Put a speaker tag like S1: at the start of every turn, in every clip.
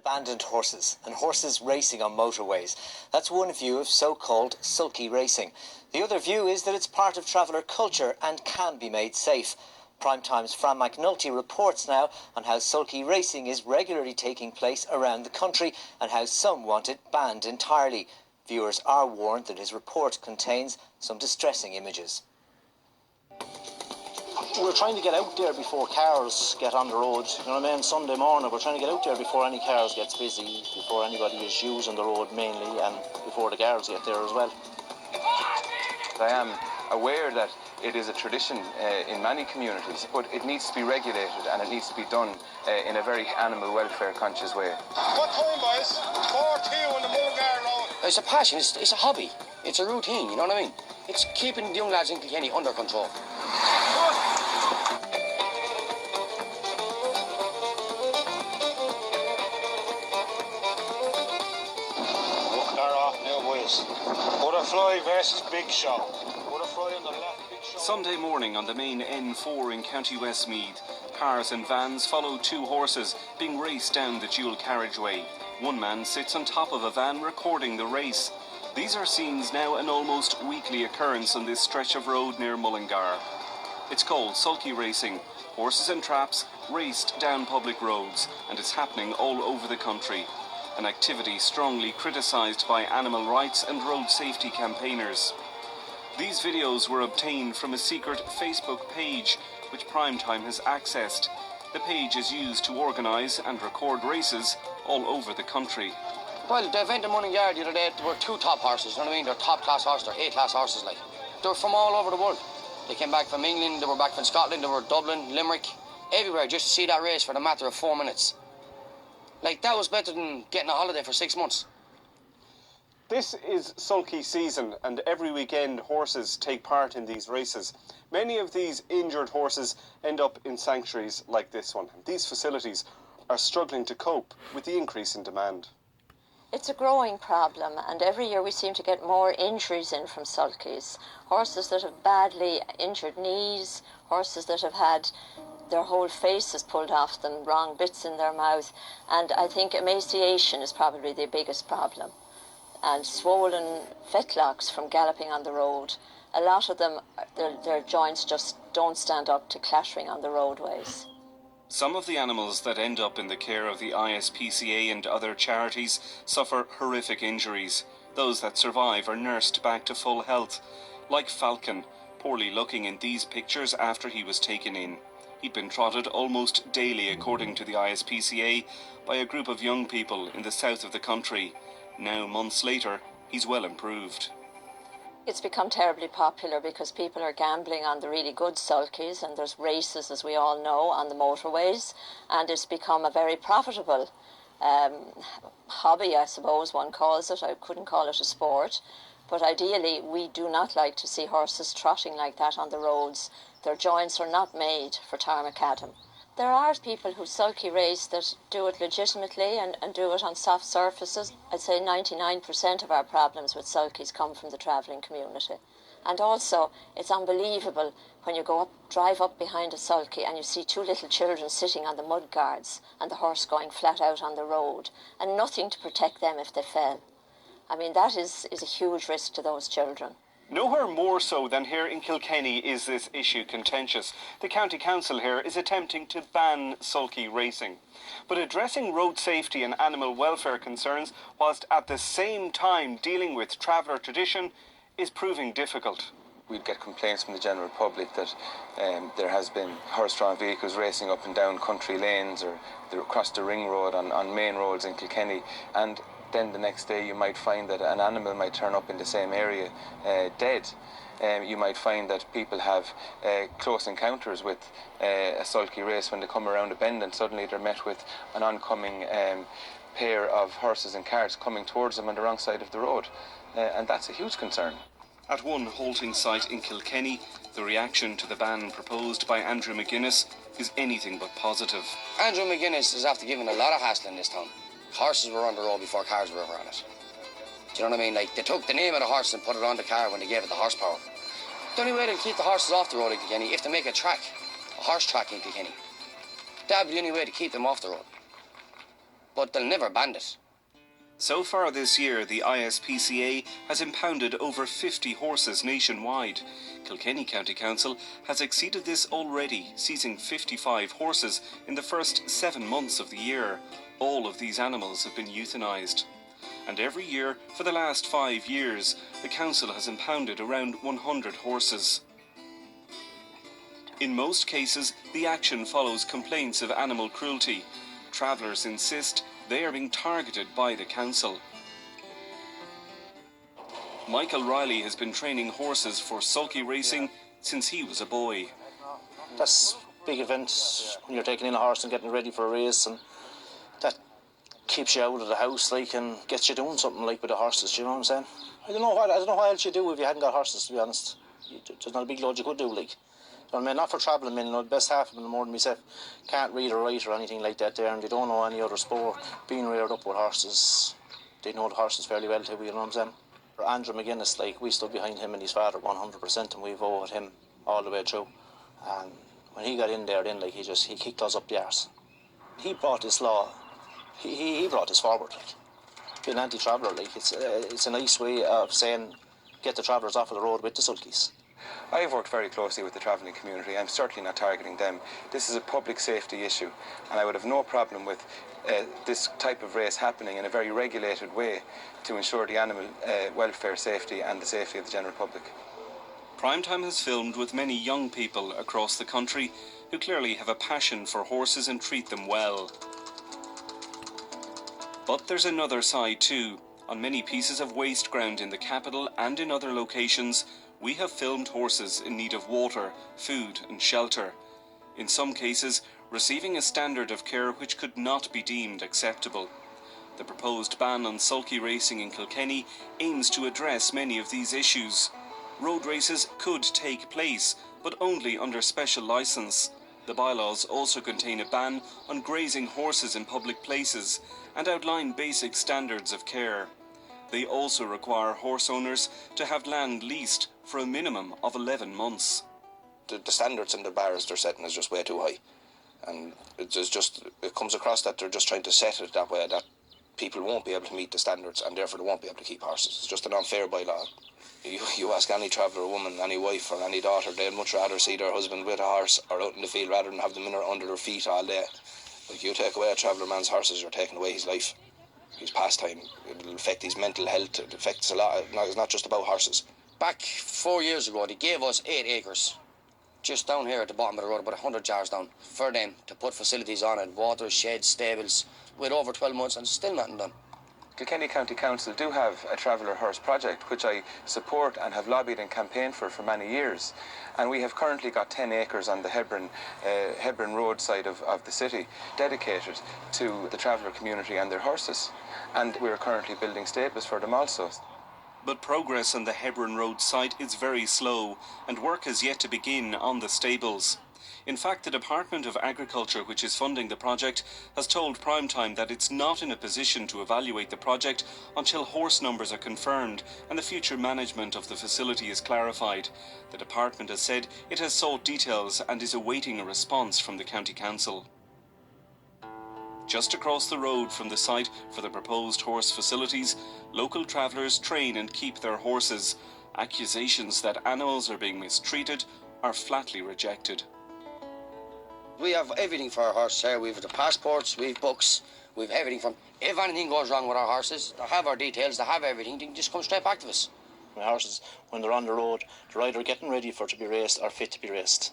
S1: Abandoned horses and horses racing on motorways. That's one view of so-called sulky racing. The other view is that it's part of traveller culture and can be made safe. Primetime's Fran McNulty reports now on how sulky racing is regularly taking place around the country and how some want it banned entirely. Viewers are warned that his report contains some distressing images.
S2: We're trying to get out there before cars get on the road. You know what I mean? Sunday morning, we're trying to get out there before any cars gets busy, before anybody is using the road mainly, and before the guards get there as well.
S3: I am aware that it is a tradition in many communities, but it needs to be regulated and it needs to be done in a very animal welfare conscious way.
S4: What time, boys? 4:02 on the Mullingar Road.
S5: It's a passion, it's a hobby, it's a routine, you know what I mean? It's keeping the young lads in Kilkenny under control.
S4: Butterfly versus Big Show. Butterfly on the left, Big Show.
S6: Sunday morning on the main N4 in County Westmeath, cars and vans follow two horses being raced down the dual carriageway. One man sits on top of a van recording the race. These are scenes now an almost weekly occurrence on this stretch of road near Mullingar. It's called sulky racing. Horses and traps raced down public roads, and it's happening all over the country. An activity strongly criticised by animal rights and road safety campaigners. These videos were obtained from a secret Facebook page which Primetime has accessed. The page is used to organise and record races all over the country.
S5: Well, the event in Mullingar the other day, there were two top horses, you know what I mean? They're top class horses, they're A-class horses like. They're from all over the world. They came back from England, they were back from Scotland, they were Dublin, Limerick, everywhere just to see that race for the matter of 4 minutes. Like, that was better than getting a holiday for 6 months.
S7: This is sulky season, and every weekend horses take part in these races. Many of these injured horses end up in sanctuaries like this one. These facilities are struggling to cope with the increase in demand.
S8: It's a growing problem, and every year we seem to get more injuries in from sulkies. Horses that have badly injured knees, horses that have had their whole faces pulled off them, wrong bits in their mouth, and I think emaciation is probably the biggest problem. And swollen fetlocks from galloping on the road. A lot of them, their joints just don't stand up to clattering on the roadways.
S6: Some of the animals that end up in the care of the ISPCA and other charities suffer horrific injuries. Those that survive are nursed back to full health, like Falcon, poorly looking in these pictures after he was taken in. He'd been trotted almost daily, according to the ISPCA, by a group of young people in the south of the country. Now, months later, he's well improved.
S8: It's become terribly popular because people are gambling on the really good sulkies, and there's races, as we all know, on the motorways, and it's become a very profitable hobby, I suppose one calls it. I couldn't call it a sport, but ideally we do not like to see horses trotting like that on the roads. Their joints are not made for tarmacadam. There are people who sulky race that do it legitimately and do it on soft surfaces. I'd say 99% of our problems with sulkies come from the travelling community. And also, it's unbelievable when you drive up behind a sulky and you see two little children sitting on the mud guards and the horse going flat out on the road and nothing to protect them if they fell. I mean, that is a huge risk to those children.
S7: Nowhere more so than here in Kilkenny is this issue contentious. The County Council here is attempting to ban sulky racing. But addressing road safety and animal welfare concerns, whilst at the same time dealing with traveller tradition, is proving difficult.
S3: We'd get complaints from the general public that there has been horse-drawn vehicles racing up and down country lanes or across the ring road on main roads in Kilkenny, and then the next day you might find that an animal might turn up in the same area dead. You might find that people have close encounters with a sulky race when they come around a bend, and suddenly they're met with an oncoming pair of horses and carts coming towards them on the wrong side of the road. And that's a huge concern.
S6: At one halting site in Kilkenny, the reaction to the ban proposed by Andrew McGuinness is anything but positive.
S5: Andrew McGuinness is after giving a lot of hassle in this town. Horses were on the road before cars were ever on it. Do you know what I mean? Like, they took the name of the horse and put it on the car when they gave it the horsepower. The only way to keep the horses off the road in Kilkenny, if they make a track, a horse track in Kilkenny, that'd be the only way to keep them off the road. but they'll never ban it.
S6: So far this year, the ISPCA has impounded over 50 horses nationwide. Kilkenny County Council has exceeded this already, seizing 55 horses in the first 7 months of the year. All of these animals have been euthanised. And every year, for the last 5 years, the council has impounded around 100 horses. In most cases, the action follows complaints of animal cruelty. Travellers insist they are being targeted by the council. Michael Riley has been training horses for sulky racing since he was a boy.
S2: That's a big event when you're taking in a horse and getting ready for a race, and that keeps you out of the house, like, and gets you doing something like with the horses. You know what I'm saying? I don't know what else you do if you hadn't got horses. To be honest, there's not a big load you could do, like. You know what I mean? Not for travelling men, the best half of them, more than myself, can't read or write or anything like that there, and they don't know any other sport. Being reared up with horses, they know the horses fairly well too, you know what I'm saying? For Andrew McGuinness, like, we stood behind him and his father 100%, and we voted him all the way through. And when he got in there, then, like, he kicked us up the arse. He brought this law, he brought this forward, like. Being anti-traveller, like, it's a nice way of saying, get the travellers off of the road with the sulkies.
S3: I have worked very closely with the travelling community. I'm certainly not targeting them. This is a public safety issue, and I would have no problem with this type of race happening in a very regulated way to ensure the animal welfare, safety and the safety of the general public.
S6: Primetime has filmed with many young people across the country who clearly have a passion for horses and treat them well. But there's another side too. On many pieces of waste ground in the capital and in other locations, we have filmed horses in need of water, food and shelter. In some cases, receiving a standard of care which could not be deemed acceptable. The proposed ban on sulky racing in Kilkenny aims to address many of these issues. Road races could take place, but only under special licence. The bylaws also contain a ban on grazing horses in public places and outline basic standards of care. They also require horse owners to have land leased for a minimum of 11 months.
S9: The standards and the bars they're setting is just way too high. And it comes across that they're just trying to set it that way that people won't be able to meet the standards and therefore they won't be able to keep horses. It's just an unfair bylaw. You ask any traveller woman, any wife or any daughter, they'd much rather see their husband with a horse or out in the field rather than have them under their feet all day. Like, you take away a traveller man's horses, you're taking away his life, his pastime. It'll affect his mental health. It affects a lot. It's not just about horses.
S5: Back 4 years ago, they gave us 8 acres, just down here at the bottom of the road, about 100 yards down, for them to put facilities on it, water, sheds, stables, with over 12 months and still nothing done.
S3: Kilkenny County Council do have a traveller horse project which I support and have lobbied and campaigned for many years, and we have currently got 10 acres on the Hebron Road side of the city dedicated to the traveller community and their horses, and we are currently building stables for them also.
S6: But progress on the Hebron Road site is very slow and work has yet to begin on the stables. In fact, the Department of Agriculture, which is funding the project, has told Primetime that it's not in a position to evaluate the project until horse numbers are confirmed and the future management of the facility is clarified. The department has said it has sought details and is awaiting a response from the County Council. Just across the road from the site for the proposed horse facilities, local travellers train and keep their horses. Accusations that animals are being mistreated are flatly rejected.
S5: We have everything for our horses here. We have the passports, we have books, we have everything from. If anything goes wrong with our horses, they have our details, they have everything, they can just come straight back to us.
S2: My horses, when they're on the road, they're either getting ready for to be raced or fit to be raced.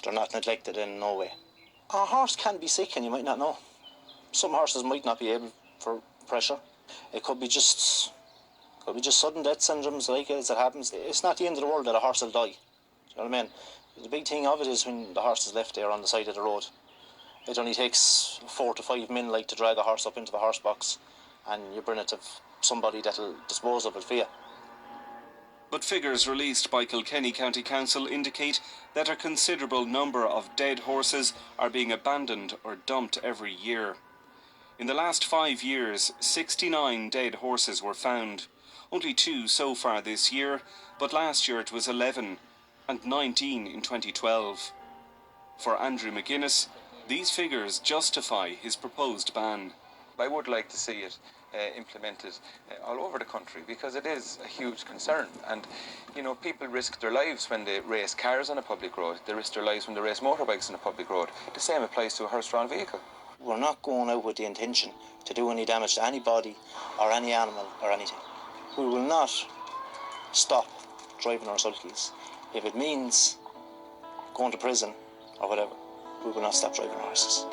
S2: They're not neglected in no way. A horse can be sick and you might not know. Some horses might not be able for pressure. It could be just sudden death syndromes like as it happens. It's not the end of the world that a horse will die. Do you know what I mean? The big thing of it is when the horse is left there on the side of the road. It only takes 4 to 5 men like to drag a horse up into the horse box and you bring it to somebody that'll dispose of it for you.
S6: But figures released by Kilkenny County Council indicate that a considerable number of dead horses are being abandoned or dumped every year. In the last 5 years, 69 dead horses were found. Only 2 so far this year, but last year it was 11, and 19 in 2012. For Andrew McGuinness, These figures justify his proposed ban.
S3: I would like to see it implemented all over the country because it is a huge concern, and you know, people risk their lives when they race cars on a public road. They risk their lives when they race motorbikes on a public road. The same applies to a horse-drawn vehicle.
S2: We're not going out with the intention to do any damage to anybody or any animal or anything. We will not stop driving our sulkies. If it means going to prison or whatever, we will not stop driving our horses.